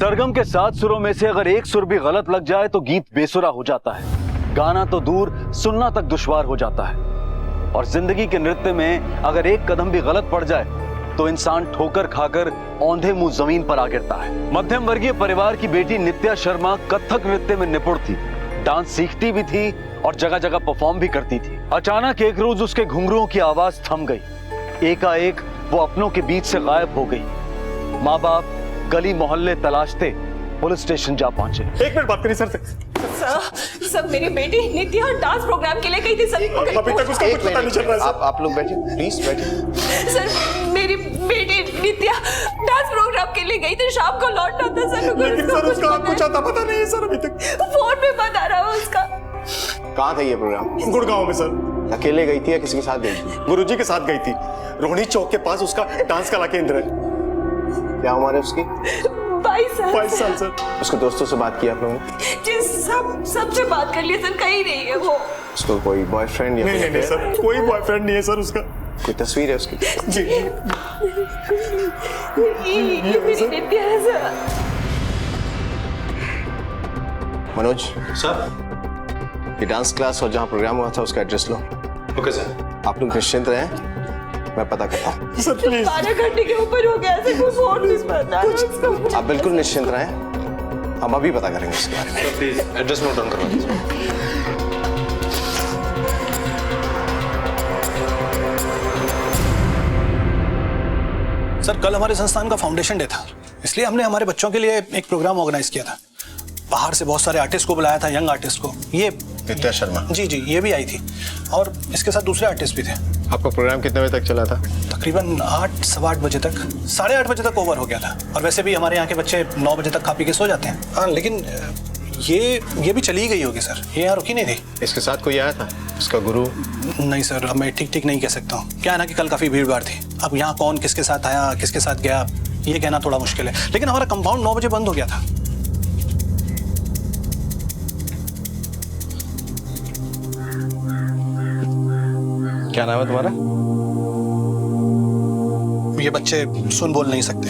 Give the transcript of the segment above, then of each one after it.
सरगम के 7 सुरों में से अगर एक सुर भी गलत लग जाए तो गीत बेसुरा हो जाता है, गाना तो दूर सुनना तक दुश्वार हो जाता है। और जिंदगी के नृत्य में अगर एक कदम भी गलत पड़ जाए तो इंसान ठोकर खाकर औंधे मुंह जमीन पर आ गिरता है। मध्यम वर्गीय परिवार की बेटी नित्या शर्मा कथक नृत्य में निपुण थी, डांस सीखती भी थी और जगह जगह परफॉर्म भी करती थी। अचानक एक रोज उसके घुंघरुओं की आवाज थम गई। एकाएक वो अपनों के बीच से गायब हो गई। माँ बाप गली मोहल्ले तलाशते पुलिस स्टेशन जा पहुंचे। एक मिनट बात करिए सर। सर मेरी बेटी नित्या डांस प्रोग्राम के लिए गई थी सर। अभी तक उसका कुछ पता नहीं चल रहा है। आप लोग बैठिए, प्लीज बैठिए। सर मेरी बेटी नित्या डांस प्रोग्राम के लिए गई थी, शाम को लौटना था सर। लेकिन सर उसका कुछ आता पता नहीं है सर अभी तक। फोन पे बता रहा है उसका। कहाँ था ये प्रोग्राम? गुड़गांव में सर। अकेले गई थी या किसी के साथ गई थी? गुरुजी के साथ गई थी। रोहिणी चौक के पास उसका डांस कला केंद्र है। क्या उम्र है उसकी? 22 साल सर। उसके दोस्तों से बात की आप लोगों ने? जी सबसे बात कर लिया सर, कहीं नहीं है वो। उसको कोई बॉयफ्रेंड या नहीं सर, कोई बॉयफ्रेंड नहीं है सर उसका। कोई तस्वीर है उसकी? जी ये मेरी नित्या है सर। मनोज सर, ये डांस क्लास और जहाँ प्रोग्राम हुआ था उसका एड्रेस लो। Okay sir. आप लोग निश्चिंत रहें, मैं पता करता हूँ। Sir please. 12 घंटे के ऊपर हो गया सर, कोई फोन नहीं बता रहा। आप बिल्कुल निश्चिंत रहें, हम अभी पता करेंगे इसके बारे में। Sir please address note down करवा दीजिए। सर कल हमारे संस्थान का फाउंडेशन डे था, इसलिए हमने हमारे बच्चों के लिए एक प्रोग्राम ऑर्गेनाइज किया था। बाहर से बहुत सारे आर्टिस्ट को बुलाया था, यंग आर्टिस्ट को। ये नित्या शर्मा? जी ये भी आई थी और इसके साथ दूसरे आर्टिस्ट भी थे। आपका प्रोग्राम कितने बजे तक चला था? तकरीबन 8 सवा 8 बजे तक, 8:30 बजे तक ओवर हो गया था। और वैसे भी हमारे यहाँ के बच्चे 9 बजे तक खा पी के सो जाते हैं। हाँ लेकिन ये भी चली गई होगी सर, ये यहाँ रुकी नहीं थी। इसके साथ कोई आया था, इसका गुरु? नहीं सर, अब मैं ठीक नहीं कह सकता हूँ। क्या है ना कि कल काफी भीड़ भाड़ थी। अब यहाँ कौन किसके साथ आया, किसके साथ गया, ये कहना थोड़ा मुश्किल है। लेकिन हमारा कंपाउंड 9 बजे बंद हो गया था। क्या नाम है तुम्हारा? ये बच्चे सुन बोल नहीं सकते।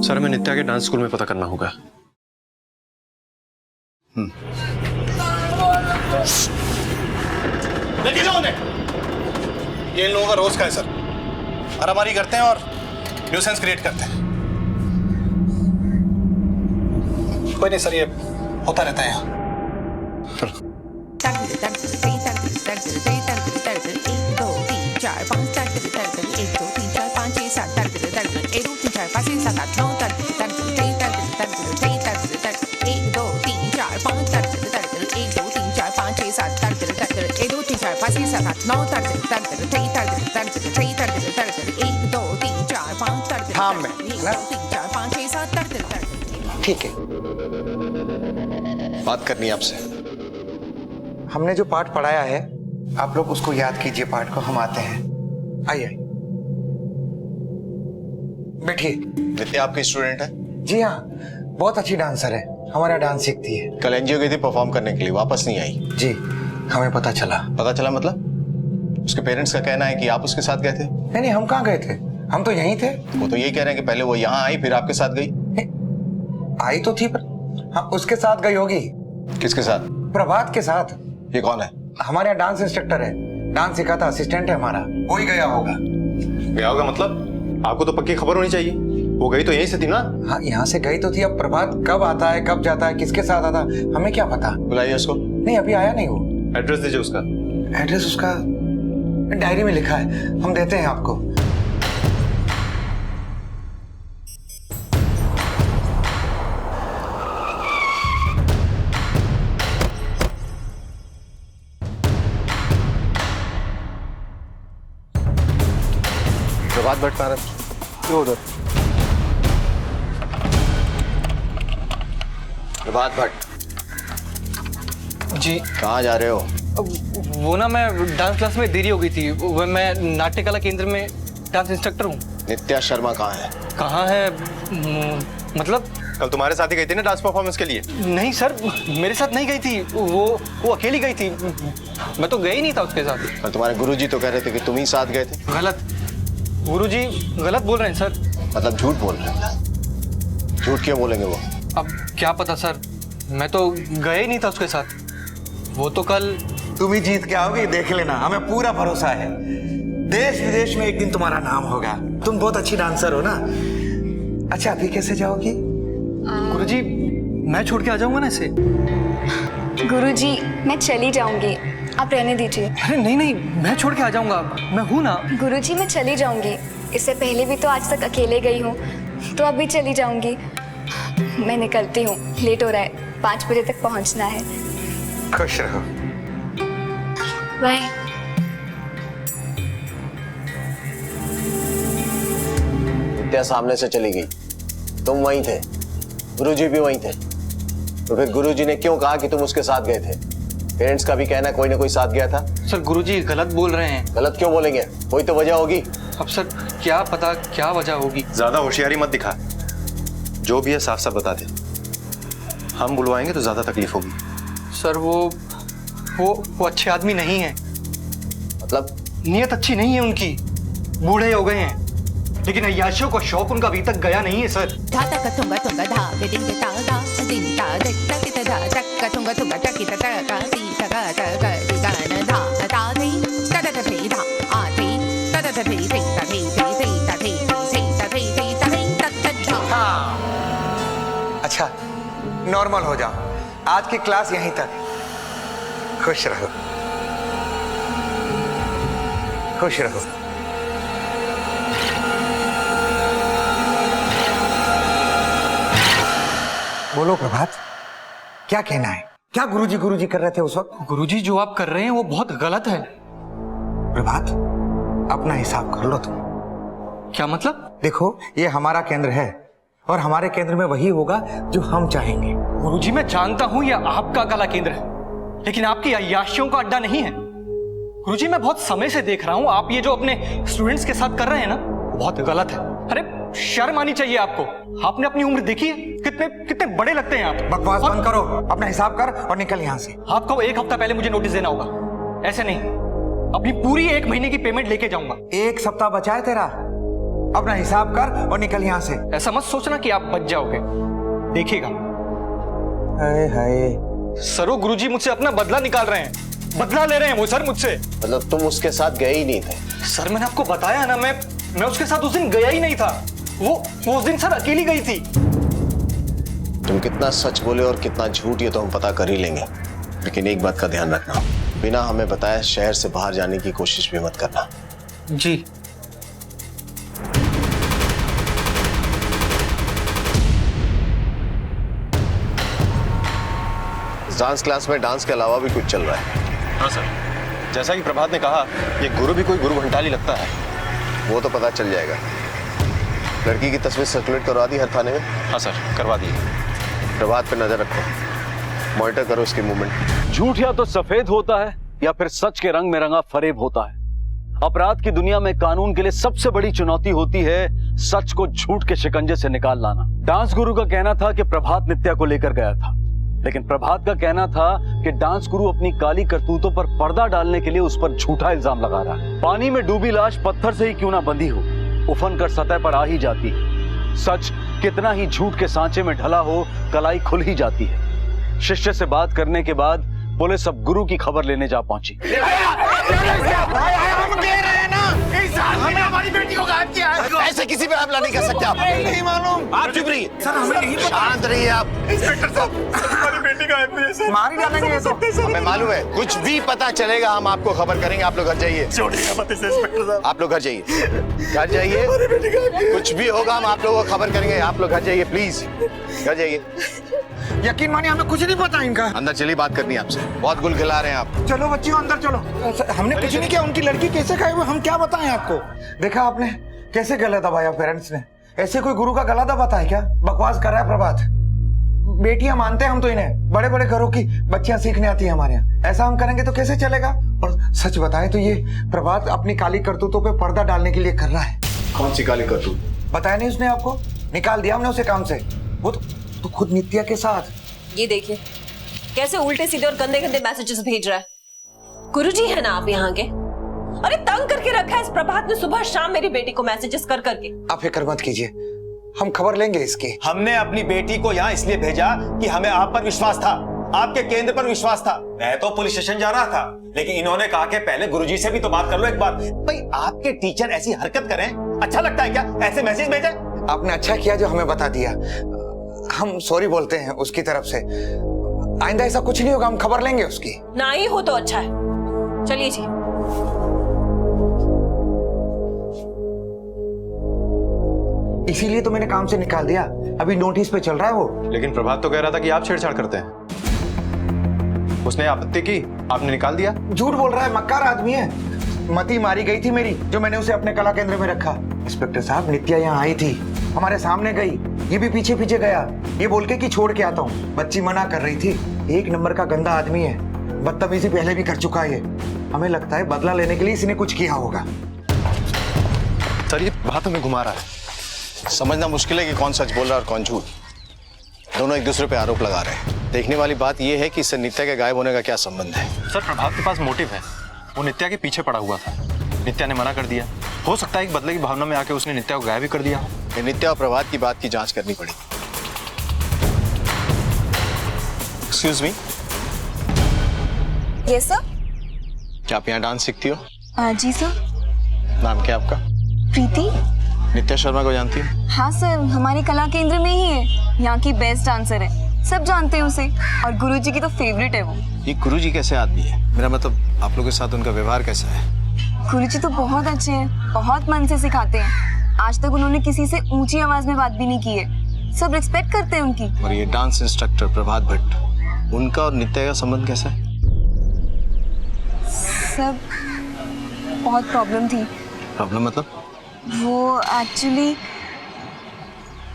सर हमें नित्या के डांस स्कूल में पता करना होगा। लेके जाओ उन्हें। ये इन लोगों का रोज का है सर, मारामारी करते हैं और न्यूसेंस क्रिएट करते हैं। कोई नहीं सर, ये होता रहता है यहाँ। ठीक है, बात करनी है आपसे। हमने जो पाठ पढ़ाया है आप लोग उसको याद कीजिए। पाठ को हम आते हैं। आइए बैठिए। नित्या आपकी स्टूडेंट है? जी हाँ, बहुत अच्छी डांसर है, हमारा डांस सीखती है। कल एनजीओ गई थी परफॉर्म करने के लिए, वापस नहीं आई। जी हमें पता चला। पता चला मतलब? उसके पेरेंट्स का कहना है कि आप उसके साथ गए थे। नहीं, हम कहाँ गए थे, हम तो यहीं थे। वो तो यही कह रहे हैं कि पहले वो यहाँ आई फिर आपके साथ गई। आई तो थी पर हाँ, उसके साथ गई होगी। किसके साथ? प्रभात के साथ। ये कौन है? हमारे यहाँ डांस इंस्ट्रक्टर है, डांस सिखाता असिस्टेंट है हमारा, वो ही गया होगा। गया होगा मतलब? आपको तो पक्की खबर होनी चाहिए, वो गई तो यहीं से थी ना? हाँ यहाँ से गई तो थी, अब प्रभात कब आता है कब जाता है किसके साथ आता है हमें क्या पता। बुलाइए उसको। नहीं अभी आया नहीं वो। एड्रेस दीजिए उसका। एड्रेस उसका डायरी में लिखा है, हम देते हैं आपको। प्रभात भट्ट कहाँ है? उधर। प्रभात भट्ट जी। कहाँ जा रहे हो? वो ना मैं डांस क्लास में देरी हो गई थी, वो मैं नाट्य कला केंद्र में। डांस इंस्ट्रक्टर हूँ। नित्या शर्मा कहाँ है? कहाँ है? मतलब कल तुम्हारे साथ ही गई थी ना डांस परफॉर्मेंस के लिए? नहीं सर, मेरे साथ नहीं गई थी, वो अकेली गई थी, मैं तो गया ही नहीं था उसके साथ। और तुम्हारे गुरुजी तो कह रहे थे कि तुम ही साथ गए थे। गलत, गुरुजी गलत बोल रहे हैं सर। मतलब झूठ बोल रहे हैं? झूठ क्यों बोलेंगे वो? अब क्या पता सर, मैं तो गया ही नहीं था उसके साथ। वो तो कल। तुम ही जीत के आओगे, देख लेना, हमें पूरा भरोसा है। देश विदेश में एक दिन तुम्हारा नाम होगा। तुम बहुत अच्छी डांसर हो ना। अच्छा, अभी कैसे जाओगी? गुरुजी मैं छोड़ के आ जाऊंगा ना इसे। गुरुजी मैं चली जाऊंगी, आप रहने दीजिए। अरे नहीं नहीं, मैं छोड़ के आ जाऊंगा, मैं हूं ना। गुरुजी मैं चली जाऊंगी, इससे पहले भी तो आज तक अकेले गई हूँ, तो अब भी चली जाऊंगी। मैं निकलती हूँ, लेट हो रहा है, 5 बजे तक पहुँचना है। खुश रहो। बाय। नित्या सामने से चली गई, तुम वहीं थे, गुरुजी भी वहीं थे, तो फिर गुरुजी ने क्यों कहा कि तुम उसके साथ गए थे? पेरेंट्स का भी कहना कोई ना कोई साथ गया था। सर गुरुजी गलत बोल रहे हैं। गलत क्यों बोलेंगे? कोई तो वजह होगी। अब सर क्या पता क्या वजह होगी। ज्यादा होशियारी मत दिखा, जो भी है साफ साफ बता दे, हम बुलवाएंगे तो ज्यादा तकलीफ होगी। सर वो अच्छे आदमी नहीं है। मतलब? नीयत अच्छी नहीं है उनकी, बूढ़े हो गए हैं, लेकिन अय्याशियों का शौक उनका अभी तक गया नहीं है सर। अच्छा, नॉर्मल हो जाओ, आज की क्लास यहीं तक। खुश रहो, खुश रहो। बोलो प्रभात, क्या कहना है? क्या गुरुजी कर रहे थे उस वक्त? गुरुजी जो आप कर रहे हैं वो बहुत गलत है। प्रभात, अपना हिसाब कर लो तुम। क्या मतलब? देखो, ये हमारा केंद्र है और हमारे केंद्र में वही होगा जो हम चाहेंगे। गुरुजी मैं जानता हूं ये आपका कला केंद्र है, लेकिन आपकी अय्याशियों का अड्डा नहीं है। गुरुजी मैं बहुत समय से देख रहा हूं, आप ये जो अपने स्टूडेंट्स के साथ कर रहे हैं ना, बहुत गलत है। अरे शर्म आनी चाहिए आपको। आपने अपनी उम्र देखी है? कितने बड़े लगते हैं आप। बकवास बंद करो, अपना हिसाब कर और निकल यहाँ से। आपको 1 हफ्ता पहले मुझे नोटिस देना होगा, ऐसे नहीं। अपनी पूरी 1 महीने की पेमेंट लेके जाऊंगा। 1 सप्ताह बचा है तेरा, अपना हिसाब कर और निकल यहाँ से। ऐसा मत सोचना कि आप बच जाओगे, देखिएगा। हाय हाय। सरो गुरुजी मुझसे अपना बदला निकाल रहे हैं, बदला ले रहे हैं वो सर मुझसे। मतलब तुम उसके साथ गए ही नहीं थे? सर मैंने आपको बताया ना, मैं उसके साथ उस दिन गया ही नहीं था। वो उस दिन सर अकेली गई थी। तुम कितना सच बोले और कितना झूठ ये तो हम पता कर ही लेंगे, लेकिन एक बात का ध्यान रखना, बिना हमें बताए शहर से बाहर जाने की कोशिश भी मत करना। जी। डांस क्लास में डांस के अलावा भी कुछ चल रहा है? हाँ सर, जैसा कि प्रभात ने कहा, ये गुरु भी कोई गुरु घंटाली लगता है। वो तो पता चल जाएगा। लड़की की तस्वीर सर्कुलेट करवा दी हर थाने में? हाँ सर, करवा दी। प्रभात पे नजर रखो, मॉनिटर करो उसकी मूवमेंट। झूठ या तो सफेद होता है या फिर सच के रंग में रंगा फरेब होता है। अपराध की दुनिया में कानून के लिए सबसे बड़ी चुनौती होती है सच को झूठ के शिकंजे से निकाल लाना। डांस गुरु का कहना था कि प्रभात नित्या को लेकर गया था, लेकिन प्रभात का कहना था कि डांस गुरु अपनी काली करतूतों पर पर्दा डालने के लिए उस पर झूठा इल्जाम लगा रहा है। पानी में डूबी लाश पत्थर से ही क्यों ना बंधी हो, उफन कर सतह पर आ ही जाती है। सच कितना ही झूठ के सांचे में ढला हो, कलाई खुल ही जाती है। शिष्य से बात करने के बाद पुलिस अब गुरु की खबर लेने जा पहुंची। हमने हमारी बेटी को गायब किया है। ऐसे किसी पे हमला नहीं कर सकते आप। नहीं मालूम। आप चुप रहिए सर, हमें नहीं पता। शांत रहिए आप। इंस्पेक्टर साहब, हमारी बेटी गायब हुई है सर। मार ही डालेंगे ये तो। हमें मालूम है, कुछ भी पता चलेगा हम आपको खबर करेंगे। आप लोग घर जाइए। छोड़िएगा मत इसे इंस्पेक्टर साहब। आप लोग घर जाइए, घर जाइए। कुछ भी होगा हम आप लोगों को खबर करेंगे। आप लोग घर जाइए प्लीज, घर जाइए। यकीन मानिए हमें कुछ नहीं पता इनका। अंदर चलिए, बात करनी है आपसे। बहुत गुल खिला रहे हैं आप। चलो बच्चियों अंदर चलो। हमने कुछ नहीं किया। उनकी लड़की कैसे खाई हुई हम क्या बताएं आपको? देखा आपने कैसे गला दबाया पेरेंट्स ने। ऐसे कोई गुरु का गला दबाता है क्या? बकवास कर रहा है प्रभात। बेटियां मानते हैं हम तो इन्हें, बड़े बड़े घरों की बच्चियां सीखने आती है हमारे यहाँ। ऐसा हम करेंगे तो कैसे चलेगा? और सच बताएं तो ये प्रभात अपनी काली करतूतों पे पर्दा डालने के लिए कर रहा है। कौन सी काली करतूत? बताया नहीं उसने आपको? निकाल दिया हमने उसे काम से। वो तो खुद नित्या के साथ। ये देखिए कैसे उल्टे सीधे और गंदे गंदे मैसेजेस भेज रहा है। गुरुजी है ना आप यहाँ के? अरे तंग करके रखा है इस प्रभात ने सुबह शाम मेरी बेटी को मैसेजेस कर करके। आप फिक्र मत कीजिए, हम खबर लेंगे इसकी। हमने अपनी बेटी को यहाँ इसलिए भेजा कि हमें आप पर विश्वास था, आपके केंद्र पर विश्वास था। मैं तो पुलिस स्टेशन जा रहा था, लेकिन इन्होंने कहा कि पहले गुरुजी से भी तो बात कर लो एक बार। भाई आपके टीचर ऐसी हरकत करें, अच्छा लगता है क्या? ऐसे मैसेज भेजे? आपने अच्छा किया जो हमें बता दिया। हम सॉरी बोलते हैं उसकी तरफ से। आइंदा ऐसा कुछ नहीं होगा, हम खबर लेंगे उसकी। ना ही हो तो अच्छा है। चलिए जी। इसीलिए तो मैंने काम से निकाल दिया, अभी नोटिस पे चल रहा है वो। लेकिन प्रभात तो कह रहा था कि आप छेड़छाड़ करते हैं। उसने आपत्ति की, आपने निकाल दिया। झूठ बोल रहा है, मक्कार आदमी है। मती मारी गई थी मेरी, जो मैंने उसे अपने कला केंद्र में रखा। इंस्पेक्टर साहब, नित्या यहाँ आई थी, हमारे सामने गई, ये भी पीछे पीछे गया, ये बोल के कि छोड़ के आता हूँ। बच्ची मना कर रही थी। एक नंबर का गंदा आदमी है, बदतमीजी पहले भी कर चुका है। हमें लगता है बदला लेने के लिए इसने कुछ किया होगा। सर ये बात हमें घुमा रहा है। समझना मुश्किल है कि कौन सच बोल रहा है और कौन झूठ। दोनों एक दूसरे पे आरोप लगा रहे हैं। देखने वाली बात यह है कि इससे नित्या के गायब होने का क्या संबंध है। सर प्रभात के पास मोटिव है, वो नित्या के पीछे पड़ा हुआ था। नित्या ने मना कर दिया, हो सकता है एक बदले की भावना में आके उसने नित्या को गायब भी कर दिया। ये नित्या और प्रभात की बात की जांच करनी पड़ी। Excuse me, yes sir. क्या आप यहाँ डांस सीखती हो? जी सर। नाम क्या आपका? प्रीति। नित्या शर्मा को जानती हो? हाँ सर, हमारे कला केंद्र में ही है, यहाँ की बेस्ट डांसर है, सब जानते हैं उसे, और गुरुजी की तो फेवरेट है वो। ये गुरुजी कैसे आदमी है? मेरा मतलब आप लोगों के साथ उनका व्यवहार कैसा है? गुरुजी तो बहुत अच्छे हैं, बहुत मन से सिखाते हैं। आज तक उन्होंने किसी से ऊंची आवाज में बात भी नहीं की है, सब रिस्पेक्ट करते हैं उनकी। और ये डांस इंस्ट्रक्टर प्रभात भट्ट, उनका और नित्या का संबंध कैसा है? सब बहुत प्रॉब्लम थी। प्रॉब्लम मतलब? वो एक्चुअली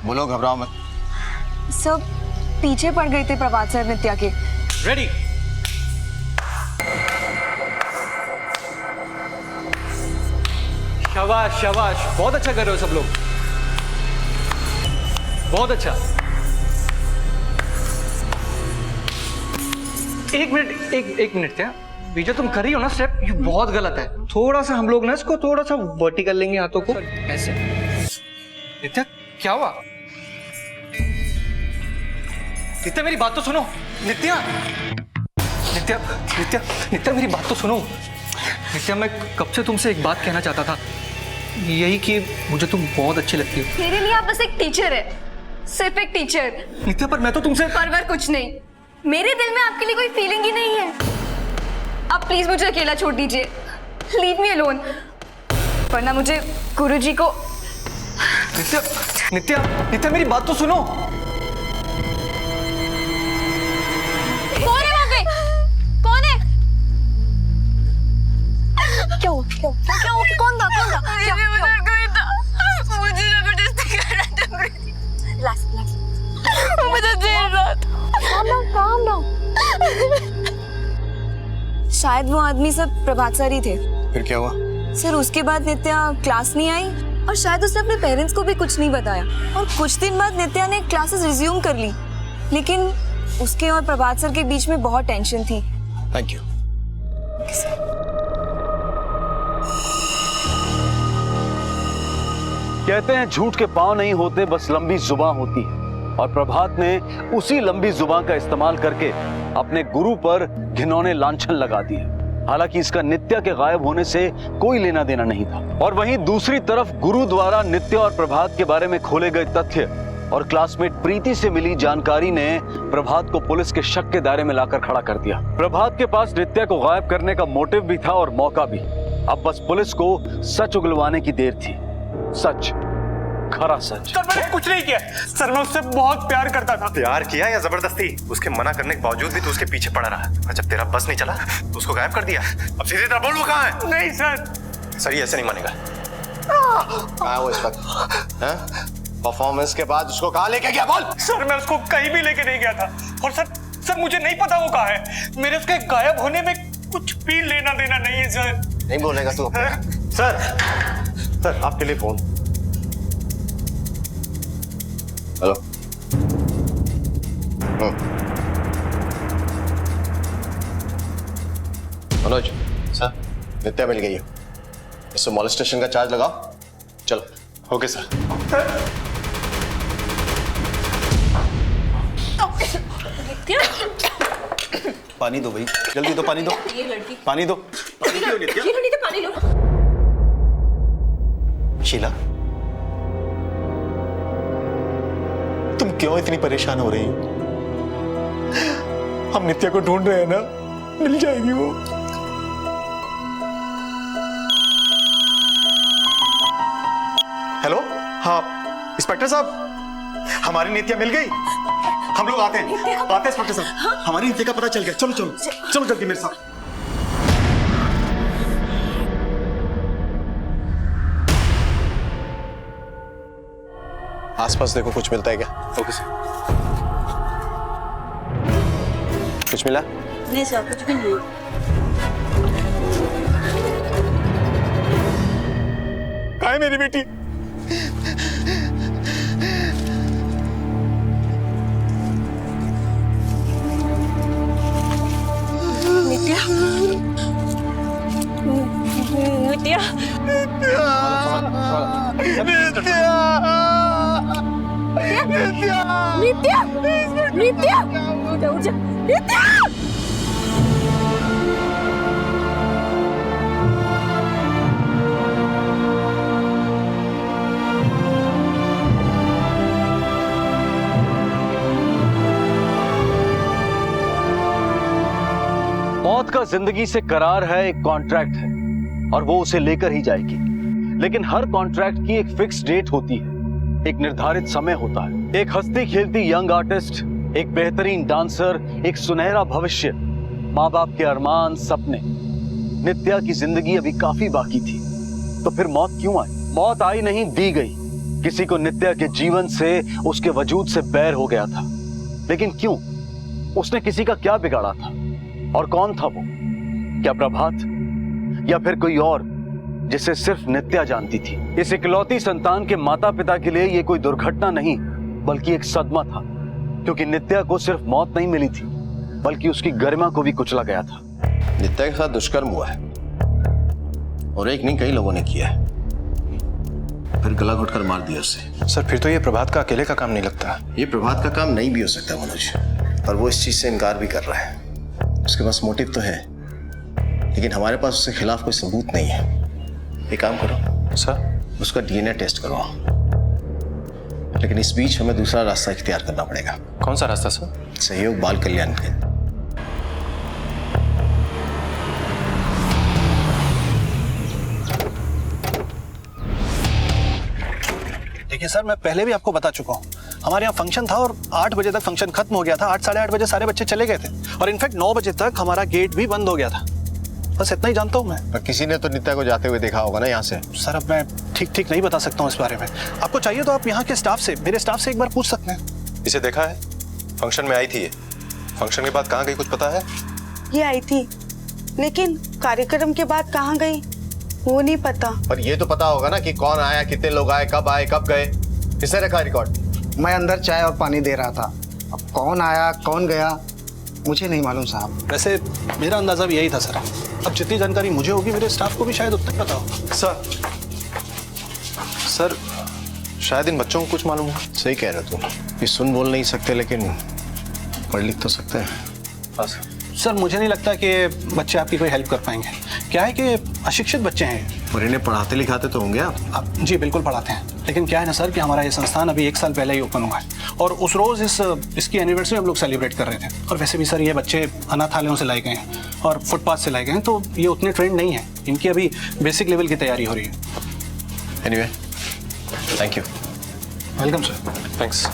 बोलो, घबराओ मत। सब पीछे पड़ गए थे प्रभात सर नित्या के। रेडी। शाबाश शाबाश, बहुत अच्छा कर रहे हो सब लोग, बहुत अच्छा। एक मिनट क्या, ये जो तुम कर रही हो ना स्टेप, ये बहुत गलत है। थोड़ा सा हम लोग ना इसको थोड़ा सा वर्टिकल लेंगे हाथों को ऐसे। नित्या क्या हुआ? नित्या मेरी बात तो सुनो। नित्या नित्या नित्या नित्या मेरी बात तो सुनो। नित्या मैं कब से तुमसे एक बात कहना चाहता था, यही कि मुझे तुम बहुत अच्छी लगती हो। मेरे लिए आप बस एक टीचर है, सिर्फ एक टीचर। नित्या पर मैं तो तुमसे परवर कुछ नहीं, मेरे दिल में आपके लिए कोई फीलिंग ही नहीं है। आप प्लीज मुझे अकेला छोड़ दीजिए, लीव मी अलोन, वरना मुझे गुरुजी को। नित्या नित्या नित्या मेरी बात तो सुनो। कौन है वहाँ पे? कौन है? क्या हुआ? क्या हुआ? कौन था? क्या मुझे जबरदस्ती कर रहा था। रिलैक्स मुझे देर रात। Calm down. शायद वो आदमी सब प्रभात सर ही थे। फिर क्या हुआ? सर उसके बाद नित्या क्लास नहीं आई, और शायद उसने अपने पेरेंट्स को भी कुछ नहीं बताया, और कुछ दिन बाद नित्या ने क्लासेस रिज्यूम कर ली, लेकिन उसके और प्रभात सर के बीच में बहुत टेंशन थी। Thank you. कहते हैं झूठ के पांव नहीं होते, बस लंबी जुबान होती है। और प्रभात ने उसी लंबी जुबान का इस्तेमाल करके अपने गुरु पर घिनौने लांछन लगा दिए। हालांकि इसका नित्या के गायब होने से कोई लेना देना नहीं था। और वहीं दूसरी तरफ गुरु द्वारा नित्या और प्रभात के बारे में खोले गए तथ्य और क्लासमेट प्रीति से मिली जानकारी ने प्रभात को पुलिस के शक के दायरे में लाकर खड़ा कर दिया। प्रभात के पास नित्या को गायब करने का मोटिव भी था और मौका भी। अब बस पुलिस को सच उगलवाने की देर थी। सच, खरा सच। सर मैंने कुछ नहीं किया सर, मैं उससे बहुत प्यार करता था। प्यार किया या जबरदस्ती? उसके मना करने के बावजूद भी तो उसके पीछे पड़ा रहा, और जब तेरा बस नहीं चला तो उसको गायब कर दिया। अब सीधे तरह बोल, वो कहाँ है? नहीं सर ये ऐसे नहीं मानेगा। कहाँ वो इस वक्त? परफॉर्मेंस के बाद उसको कहाँ लेके गया? बोल। सर मैं उसको कहीं भी लेके नहीं गया था, और सर मुझे नहीं पता वो कहाँ है। मेरे उसके गायब होने में कुछ भी लेना देना नहीं है सर। नहीं बोलेगा तू? सर सर आपके लिए फोन। हेलो। मनोज सर। नित्या मिल गई है, इससे मॉलेस्टेशन का चार्ज लगाओ। चलो। Okay sir. नित्या, पानी दो भाई, जल्दी दो, पानी दो, ये लड़की, पानी दो। ये लो नित्या, पानी लो। शीला, तुम क्यों इतनी परेशान हो रही हो? हम नित्या को ढूंढ रहे हैं ना, मिल जाएगी वो। हेलो, हाँ इंस्पेक्टर साहब, हमारी नित्या मिल गई। हम लोग आते हैं इंस्पेक्टर साहब। हमारी नित्या का पता चल गया। चलो चलो चलो जल्दी मेरे साथ। आसपास देखो, कुछ मिलता है क्या? Okay sir. कुछ मिला? नहीं सर, कुछ भी नहीं। कहाँ है मेरी बेटी? नित्या, नित्या, नित्या, नित्या, नित्या, उठ जा, नित्या। मौत का जिंदगी से करार है, एक कॉन्ट्रैक्ट है और वो उसे लेकर ही जाएगी। लेकिन हर कॉन्ट्रैक्ट की एक फिक्स डेट होती है, एक निर्धारित समय होता है। एक हंसती खेलती यंग आर्टिस्ट, एक बेहतरीन डांसर, एक सुनहरा भविष्य, माँ बाप के अरमान, सपने। नित्या की जिंदगी अभी काफी बाकी थी, तो फिर मौत क्यों आई? मौत आई नहीं, दी गई। किसी को नित्या के जीवन से, उसके वजूद से बैर हो गया था, लेकिन क्यों? उसने किसी का क्या बिगाड़ा था? और कौन था वो? क्या प्रभात या फिर कोई और जिसे सिर्फ नित्या जानती थी? इस इकलौती संतान के माता पिता के लिए ये कोई दुर्घटना नहीं बल्कि एक सदमा था, क्योंकि नित्या को सिर्फ मौत नहीं मिली थी बल्कि उसकी गरिमा को भी कुचला गया था। नित्या के साथ दुष्कर्म हुआ है और एक नहीं, कई लोगों ने किया है, फिर गला घोटकर मार दिया उसे। सर फिर तो ये प्रभात का अकेले का काम नहीं लगता। ये प्रभात का काम नहीं भी हो सकता मनोज, और वो इस चीज से इनकार भी कर रहा है। उसके पास मोटिव तो है, लेकिन हमारे पास उसके खिलाफ कोई सबूत नहीं है। एक काम करो सर, उसका डीएनए टेस्ट करवाओ, लेकिन इस बीच हमें दूसरा रास्ता इख्तियार करना पड़ेगा। कौन सा रास्ता सर? सहयोग बाल कल्याण के। देखिए सर, मैं पहले भी आपको बता चुका हूँ, हमारे यहाँ फंक्शन था और 8 बजे तक फंक्शन खत्म हो गया था। 8 साढ़े 8 बजे सारे बच्चे चले गए थे और इनफैक्ट 9 बजे तक हमारा गेट भी बंद हो गया था। बस इतना ही जानता हूँ मैं। पर किसी ने तो नित्या को जाते हुए देखा होगा ना यहाँ से। सर अब मैं ठीक नहीं बता सकता हूँ इस बारे में। आपको चाहिए तो आप यहाँ के स्टाफ से, मेरे स्टाफ से एक बार पूछ सकते हैं। इसे देखा है? फंक्शन में आई थी ये। फंक्शन के बाद कहाँ गई कुछ पता है? ये आई थी, लेकिन कार्यक्रम के बाद कहाँ गई वो नहीं पता। पर ये तो पता होगा ना कि कौन आया, कितने लोग आए, कब गए। किसने रखा रिकॉर्ड? मैं अंदर चाय और पानी दे रहा था, अब कौन आया कौन गया मुझे नहीं मालूम साहब। वैसे मेरा अंदाजा भी यही था सर। अब जितनी जानकारी मुझे होगी मेरे स्टाफ को भी शायद उतना पता होगा। सर शायद इन बच्चों को कुछ मालूम हो। सही कह रहे हो तुम, ये सुन बोल नहीं सकते लेकिन पढ़ लिख तो सकते हैं। हाँ सर। सर मुझे नहीं लगता कि बच्चे आपकी कोई हेल्प कर पाएंगे। क्या है कि अशिक्षित बच्चे हैं। और इन्हें पढ़ाते लिखाते तो होंगे आप? जी बिल्कुल पढ़ाते हैं, लेकिन क्या है ना सर कि हमारा ये संस्थान अभी 1 साल पहले ही ओपन हुआ है और उस रोज इसकी एनिवर्सरी हम लोग सेलिब्रेट कर रहे थे। और वैसे भी सर ये बच्चे अनाथालयों से लाए गए हैं और फुटपाथ से लाए गए हैं, तो ये उतने ट्रेंड नहीं है। इनकी अभी बेसिक लेवल की तैयारी हो रही है। Anyway thank you. Welcome sir. Thanks.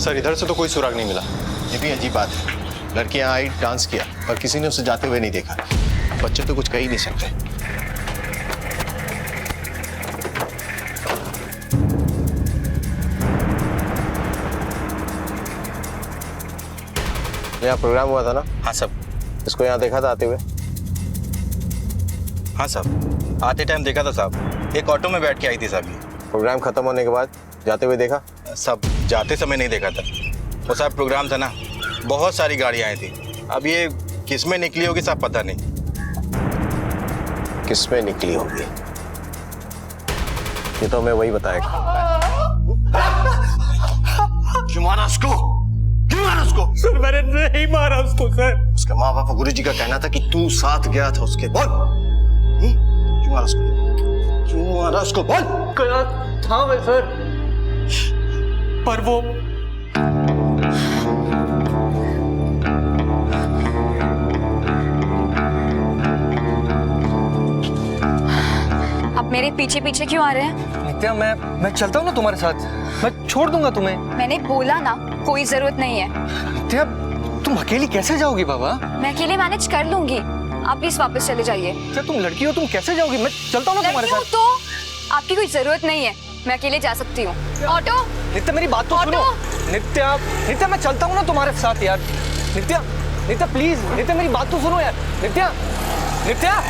Sir इधर से तो कोई सुराग नहीं मिला। ये भी अजीब बात है, लड़की यहाँ आई, डांस किया और किसी ने उसे जाते हुए नहीं देखा। बच्चे तो कुछ कह ही नहीं सकते। यहाँ प्रोग्राम हुआ था ना? हाँ सब। इसको यहाँ देखा था आते हुए? हाँ साहब, आते टाइम देखा था साहब, एक ऑटो में बैठ के आई थी साहब। प्रोग्राम खत्म होने के बाद जाते हुए देखा? सब जाते समय नहीं देखा था। वो साहब प्रोग्राम था ना, बहुत सारी गाड़ियाँ आई थी। अब ये किस में निकली होगी साहब पता नहीं। किस में निकली होगी ये तो हमें वही बताएगा। क्यों मारा उसको? क्यों मारा उसको? सर मैंने नहीं मारा उसको सर। उसके माँ बाप गुरुजी का कहना था कि तू साथ गया था उसके। बोल क्यों मारा उसको? क्यों मारा उसको? बोल। गया था मैं सर, पर वो आप मेरे पीछे पीछे क्यों आ रहे हैं? नित्या मैं चलता हूँ ना तुम्हारे साथ, मैं छोड़ दूंगा तुम्हें। मैंने बोला ना कोई जरूरत नहीं है। नित्या तुम अकेली कैसे जाओगी बाबा? मैं अकेले मैनेज कर लूंगी, आप प्लीज वापस चले जाइए। क्या तुम लड़की हो, तुम कैसे जाओगी? मैं चलता हूँ ना तुम्हारे साथ। तो आपकी कोई जरूरत नहीं है, मैं अकेले जा सकती हूँ। ऑटो नित्या मेरी बात तो सुनो। नित्या मैं चलता हूँ ना तुम्हारे साथ यार। नित्या प्लीज, नित्या मेरी बात तो सुनो यार। नित्या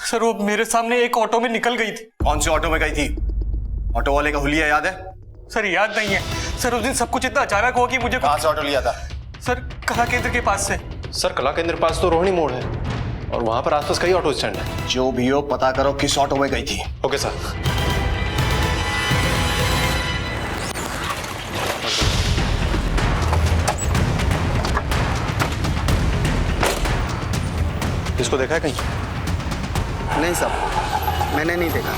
सर वो मेरे सामने एक ऑटो में निकल गई थी। कौन से ऑटो में गई थी? ऑटो वाले का हुलिया याद है? सर याद नहीं है सर, उस दिन सब कुछ इतना अचानक हुआ कि मुझे कहाँ से ऑटो लिया था? सर कला केंद्र के पास से। सर कला केंद्र पास तो रोहिणी मोड़ है और वहां पर आसपास कई ऑटो स्टैंड है। जो भी हो पता करो किस ऑटो में गई थी। Okay sir. इसको देखा है कहीं? नहीं साहब, मैंने नहीं देखा।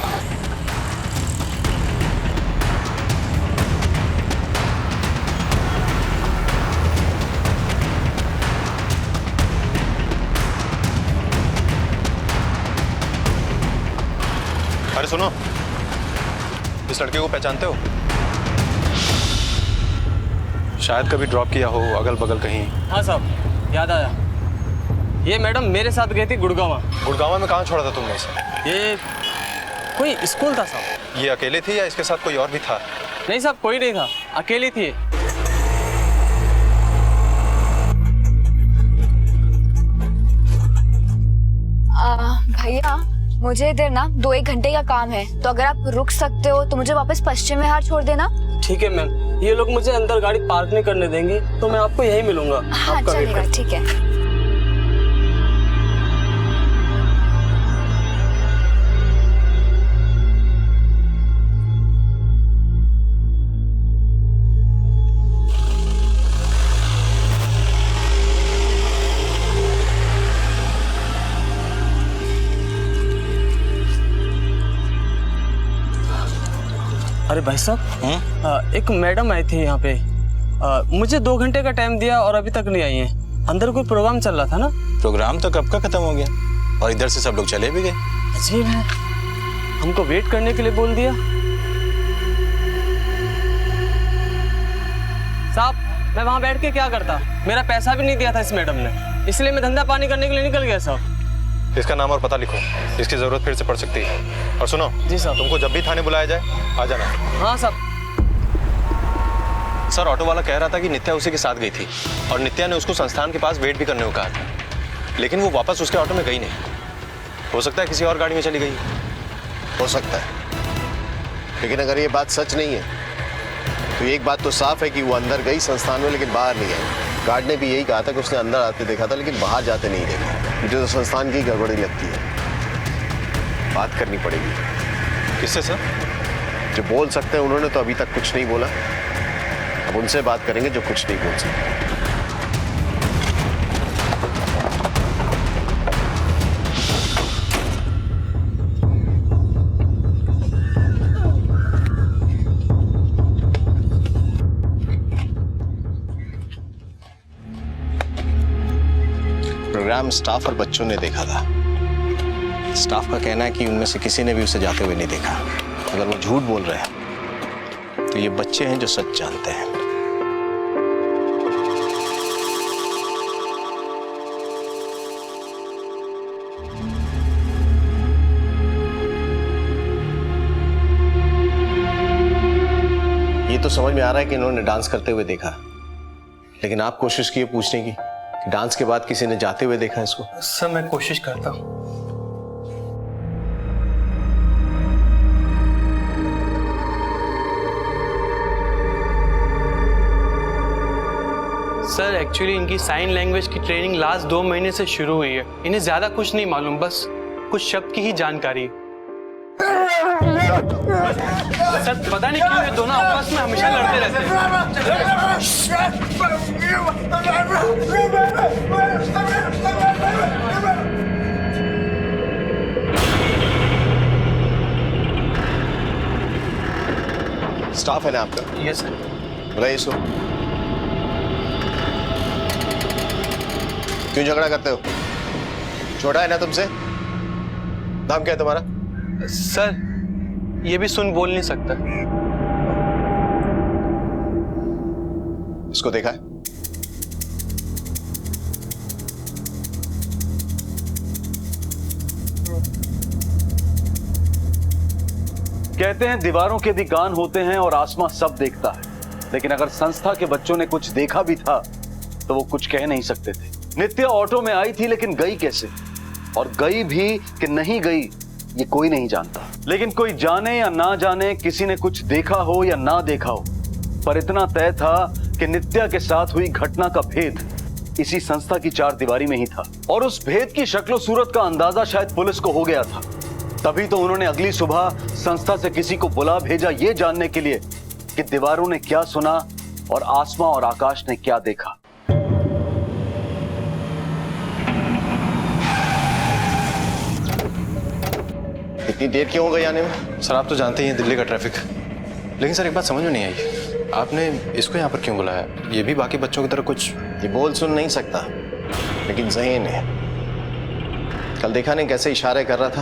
अरे सुनो, इस लड़के को पहचानते हो? शायद कभी ड्रॉप किया हो अगल बगल कहीं। हाँ साहब याद आया, ये मैडम मेरे साथ गई थी गुड़गांव। गुड़गांव में कहाँ छोड़ा था तुमने इसे? ये कोई स्कूल था साहब। ये अकेले थी या इसके साथ कोई और भी था? नहीं साहब कोई नहीं था, अकेली थी। भैया मुझे इधर ना 2-1 घंटे का काम है, तो अगर आप रुक सकते हो तो मुझे वापस पश्चिम विहार छोड़ देना। ठीक है मैम, ये लोग मुझे अंदर गाड़ी पार्क नहीं करने देंगे तो मैं आपको यहीं मिलूंगा। हाँ चलेगा, ठीक है। अरे भाई साहब, एक मैडम आई थी यहाँ पे, मुझे 2 घंटे का टाइम दिया और अभी तक नहीं आई है। अंदर कोई प्रोग्राम चल रहा था ना। प्रोग्राम तो कब का खत्म हो गया और इधर से सब लोग चले भी गए। अजीब है, हमको वेट करने के लिए बोल दिया। साहब मैं वहाँ बैठ के क्या करता, मेरा पैसा भी नहीं दिया था इस मैडम ने, इसलिए मैं धंधा पानी करने के लिए निकल गया साहब। इसका नाम और पता लिखो, इसकी जरूरत फिर से पड़ सकती है। और सुनो जी साहब, तुमको जब भी थाने बुलाया जाए आ जाना। हाँ साहब। सर ऑटो वाला कह रहा था कि नित्या उसी के साथ गई थी और नित्या ने उसको संस्थान के पास वेट भी करने को कहा था, लेकिन वो वापस उसके ऑटो में गई नहीं। हो सकता है किसी और गाड़ी में चली गई। हो सकता है, लेकिन अगर ये बात सच नहीं है तो एक बात तो साफ है कि वो अंदर गई संस्थान में लेकिन बाहर नहीं आई। गार्ड ने भी यही कहा था कि उसने अंदर आते देखा था लेकिन बाहर जाते नहीं देखा। मुझे तो संस्थान की गड़बड़ी लगती है, बात करनी पड़ेगी। किससे सर? जो बोल सकते हैं उन्होंने तो अभी तक कुछ नहीं बोला, अब उनसे बात करेंगे जो कुछ नहीं बोल सकते। प्रोग्राम स्टाफ और बच्चों ने देखा था। स्टाफ का कहना है कि उनमें से किसी ने भी उसे जाते हुए नहीं देखा। अगर वो झूठ बोल रहे हैं तो ये बच्चे हैं जो सच जानते हैं। ये तो समझ में आ रहा है कि इन्होंने डांस करते हुए देखा, लेकिन आप कोशिश किए पूछने की कि डांस के बाद किसी ने जाते हुए देखा इसको? सर मैं कोशिश करता हूँ। सर एक्चुअली इनकी साइन लैंग्वेज की ट्रेनिंग लास्ट 2 महीने से शुरू हुई है। इन्हें ज्यादा कुछ नहीं मालूम, बस कुछ शब्द की ही जानकारी है। सर पता नहीं क्यों ये दोनों आपस में हमेशा लड़ते रहते हैं। स्टाफ है ना आपका? Yes sir. बुलाइए इसको। क्यों झगड़ा करते हो? छोटा है ना तुमसे? नाम क्या है तुम्हारा? सर ये भी सुन बोल नहीं सकता। इसको देखा है? कहते हैं दीवारों के भी कान होते हैं और आसमां सब देखता है, लेकिन अगर संस्था के बच्चों ने कुछ देखा भी था तो वो कुछ कह नहीं सकते थे। नित्या ऑटो में आई थी, लेकिन गई कैसे, और गई भी कि नहीं गई ये कोई नहीं जानता। लेकिन कोई जाने या ना जाने, किसी ने कुछ देखा हो या ना देखा हो, पर इतना तय था कि नित्या के साथ हुई घटना का भेद इसी संस्था की 4 दीवारी में ही था। और उस भेद की शक्लो सूरत का अंदाजा शायद पुलिस को हो गया था। तभी तो उन्होंने अगली सुबह संस्था से किसी को बुला भेजा ये जानने के लिए कि दीवारों ने क्या सुना और आसमां और आकाश ने क्या देखा। इतनी देर क्यों हो गई आने में? सर आप तो जानते ही हैं दिल्ली का ट्रैफिक। लेकिन सर एक बात समझ में नहीं आई, आपने इसको यहाँ पर क्यों बुलाया? ये भी बाकी बच्चों की तरह कुछ ये बोल सुन नहीं सकता, लेकिन ज़हीन है। कल देखा नहीं कैसे इशारे कर रहा था,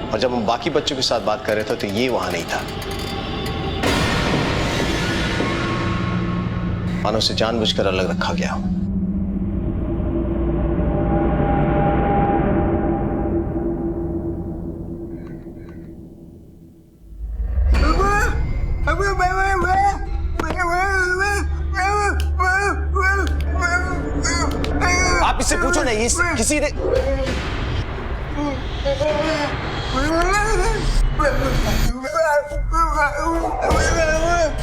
और जब हम बाकी बच्चों के साथ बात कर रहे थे तो ये वहां नहीं था। मानो उसे जानबूझकर अलग रखा गया। आप इससे पूछो ना, ये किसी ने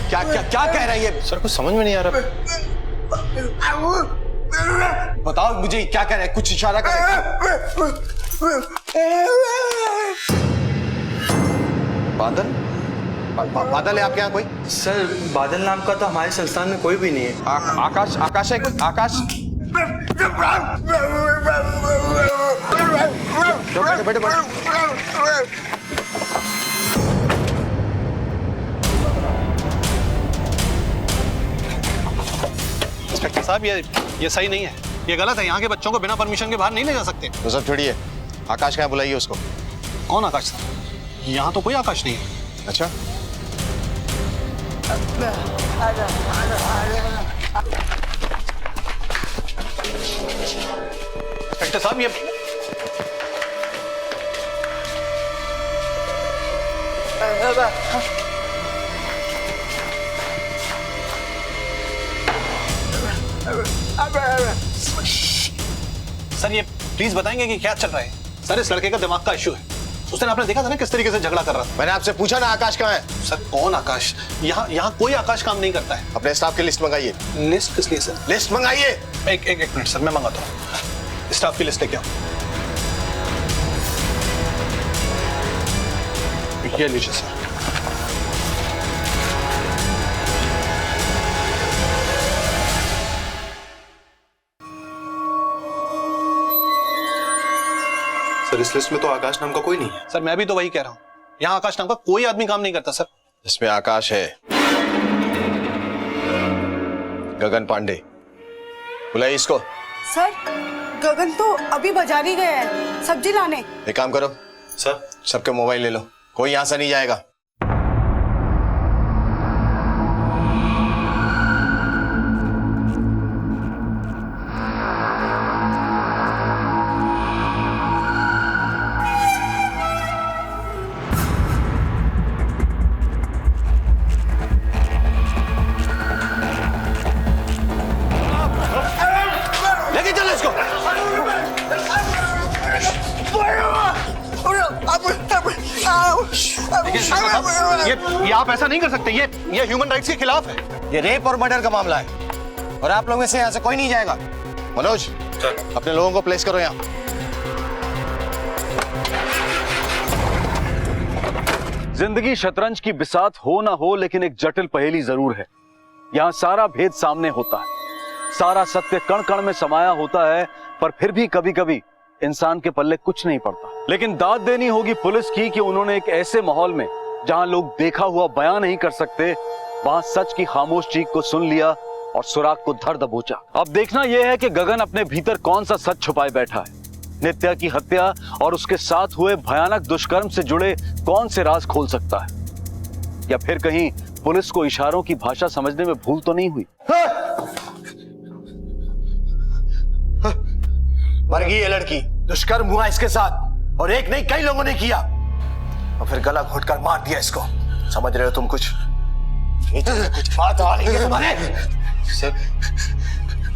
क्या क्या क्या कह रहा है ये? सर कुछ समझ में नहीं आ रहा। बताओ मुझे क्या कह रहा है, कुछ इशारा कर। बादल? बादल है आपके यहाँ कोई? सर बादल नाम का तो हमारे संस्थान में कोई भी नहीं है। आकाश? आकाश है कोई? आकाश? बैठे बैठे। इंस्पेक्टर साहब ये सही नहीं है, ये गलत है। यहाँ के बच्चों को बिना परमिशन के बाहर नहीं ले जा सकते। तो सब छोड़िए, आकाश कहाँ? बुलाइए उसको। कौन आकाश साहब? यहाँ तो कोई आकाश नहीं है। अच्छा, इंस्पेक्टर साहब ये सर ये प्लीज बताएंगे कि क्या चल रहा है? सर इस लड़के का दिमाग का इश्यू है। उस दिन आपने देखा था ना किस तरीके से झगड़ा कर रहा था। मैंने आपसे पूछा ना आकाश कहाँ है? सर कौन आकाश? यहाँ कोई आकाश काम नहीं करता है। अपने स्टाफ की लिस्ट मंगाइए। लिस्ट किस लिए सर? लिस्ट मंगाइए। एक मिनट सर, मैं मंगाता हूँ। स्टाफ की लिस्ट लेके आओ। ये लीजिए सर। सर इस लिस्ट में तो आकाश नाम का कोई नहीं है। सर मैं भी तो वही कह रहा हूँ, यहाँ आकाश नाम का कोई आदमी काम नहीं करता सर। इसमें आकाश है, गगन पांडे। बुलाइए इसको। सर गगन तो अभी बाजार ही गया है सब्जी लाने। एक काम करो सर, सबके मोबाइल ले लो, कोई यहां से नहीं जाएगा। आप ऐसा नहीं कर सकते, ये ह्यूमन राइट्स के खिलाफ है। ये रेप और मर्डर का मामला है और आप लोगों में से यहाँ से कोई नहीं जाएगा। मनोज, अपने लोगों को प्लेस करो यहाँ। जिंदगी शतरंज की बिसात हो ना हो, लेकिन एक जटिल पहेली जरूर है। यहाँ सारा भेद सामने होता है, सारा सत्य कण कण में समाया होता है, पर फिर भी कभी कभी इंसान के पल्ले कुछ नहीं पड़ता। लेकिन दाद देनी होगी पुलिस की कि उन्होंने एक ऐसे माहौल में जहां लोग देखा हुआ बयां नहीं कर सकते, वहां सच की खामोश चीख को सुन लिया और सुराग को धर दबोचा। अब देखना यह है कि गगन अपने भीतर कौन सा सच छुपाए बैठा है। नित्या की हत्या और उसके साथ हुए भयानक दुष्कर्म से जुड़े कौन से राज खोल सकता है, या फिर कहीं पुलिस को इशारों की भाषा समझने में भूल तो नहीं हुई। मर गई ये लड़की, दुष्कर्म हुआ इसके साथ और एक नहीं कई लोगों ने किया और फिर गला घोटकर मार दिया इसको। समझ रहे हो तुम कुछ? कुछ बात आ रही है तुम्हारे? सर,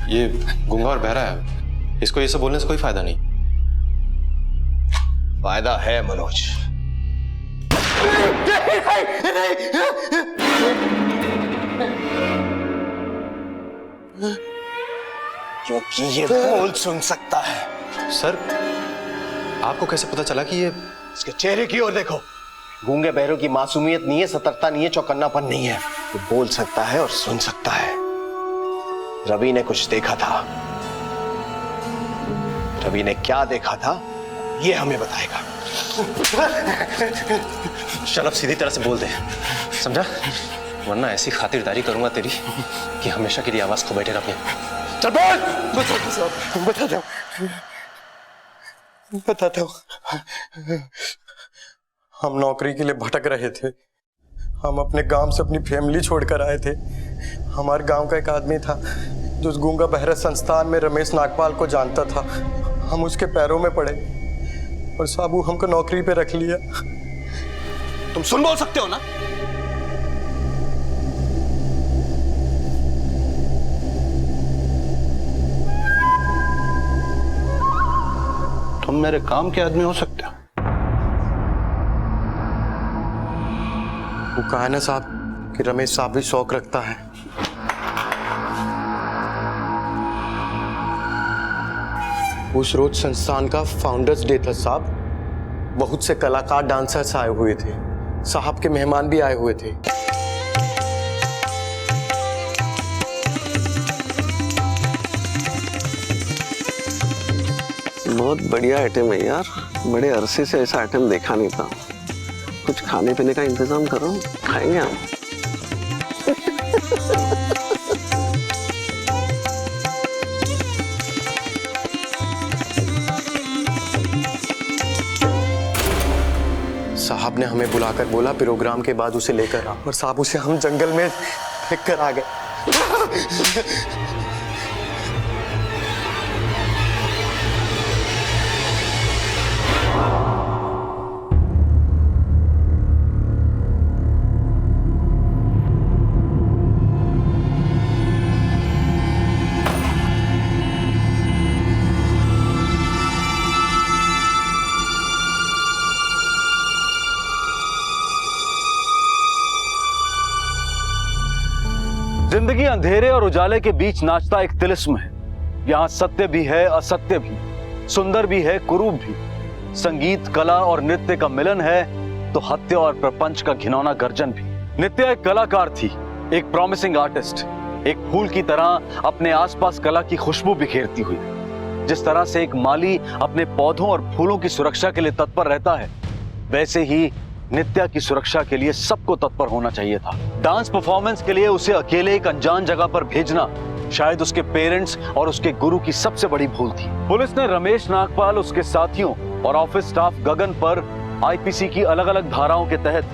ये गूंगा और बहरा है, इसको ये सब बोलने से कोई फायदा नहीं। फायदा है मनोज। क्योंकि ये बोल सुन सकता है। सर, आपको कैसे पता चला कि ये? इसके चेहरे की ओर देखो। गूंगे बहरों की मासूमियत नहीं है, सतर्कता नहीं है, चौकन्नापन नहीं है। वो बोल सकता है और सुन सकता है। रवि ने कुछ देखा था। रवि ने क्या देखा था ये हमें बताएगा। चल अब सीधी तरह से बोल दे, समझा? वरना ऐसी खातिरदारी करूंगा तेरी कि हमेशा के लिए आवाज खो बैठेगा अपनी। चल बोल। बताता हूँ। हम नौकरी के लिए भटक रहे थे। हम अपने गांव से अपनी फैमिली छोड़कर आए थे। हमारे गांव का एक आदमी था जो उस गूंगा बहरा संस्थान में रमेश नागपाल को जानता था। हम उसके पैरों में पड़े और साबू हमको नौकरी पे रख लिया। तुम सुन बोल सकते हो ना? तुम मेरे काम के आदमी हो सकते हो। वो कहा है ना साहब कि रमेश साहब भी शौक रखता है। उस रोज संस्थान का फाउंडर्स डे था साहब। बहुत से कलाकार, डांसर्स आए हुए थे। साहब के मेहमान भी आए हुए थे। बहुत बढ़िया आइटम है यार, बड़े अरसे से ऐसा आइटम देखा नहीं था। कुछ खाने पीने का इंतजाम करो, खाएंगे हम। साहब ने हमें बुलाकर बोला प्रोग्राम के बाद उसे लेकर आ, और साहब उसे हम जंगल में फेंक कर आ गए। जिंदगी अंधेरे और उजाले के बीच नाचता एक तिलिस्म है। यहाँ सत्य भी है, असत्य भी, सुंदर भी है, कुरूप भी। संगीत, कला और नृत्य का मिलन है तो हत्या और प्रपंच का घिनौना गर्जन भी। नित्या एक कलाकार थी, एक प्रॉमिसिंग आर्टिस्ट, एक फूल की तरह अपने आसपास कला की खुशबू बिखेरती हुई। जिस तरह से एक माली अपने पौधों और फूलों की सुरक्षा के लिए तत्पर रहता है, वैसे ही नित्या की सुरक्षा के लिए सबको तत्पर होना चाहिए था। डांस परफॉर्मेंस के लिए उसे अकेले एक अनजान जगह पर भेजना शायद उसके पेरेंट्स और उसके गुरु की सबसे बड़ी भूल थी। पुलिस ने रमेश नागपाल, उसके साथियों और ऑफिस स्टाफ गगन पर आईपीसी की अलग अलग धाराओं के तहत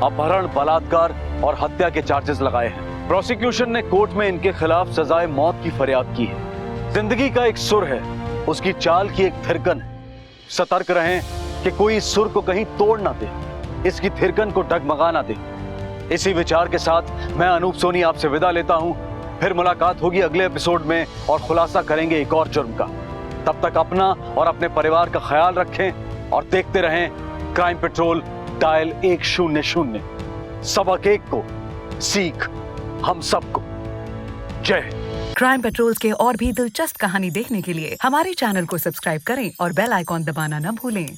अपहरण, बलात्कार और हत्या के चार्जेस लगाए हैं। प्रोसिक्यूशन ने कोर्ट में इनके खिलाफ सजाए मौत की फरियाद की है। जिंदगी का एक सुर है, उसकी चाल की एक थिरकन है। सतर्क रहें कि कोई इस सुर को कहीं तोड़ ना दे, इसकी थिरकन को डगमगा ना दे। इसी विचार के साथ मैं अनूप सोनी आपसे विदा लेता हूं। फिर मुलाकात होगी अगले एपिसोड में और खुलासा करेंगे एक और जुर्म का। तब तक अपना और अपने परिवार का ख्याल रखें और देखते रहें क्राइम पेट्रोल डायल 100। सबक एक को, सीख हम सबको। जय हिंद। क्राइम पेट्रोल्स के और भी दिलचस्प कहानी देखने के लिए हमारे चैनल को सब्सक्राइब करें और बेल आइकॉन दबाना न भूलें।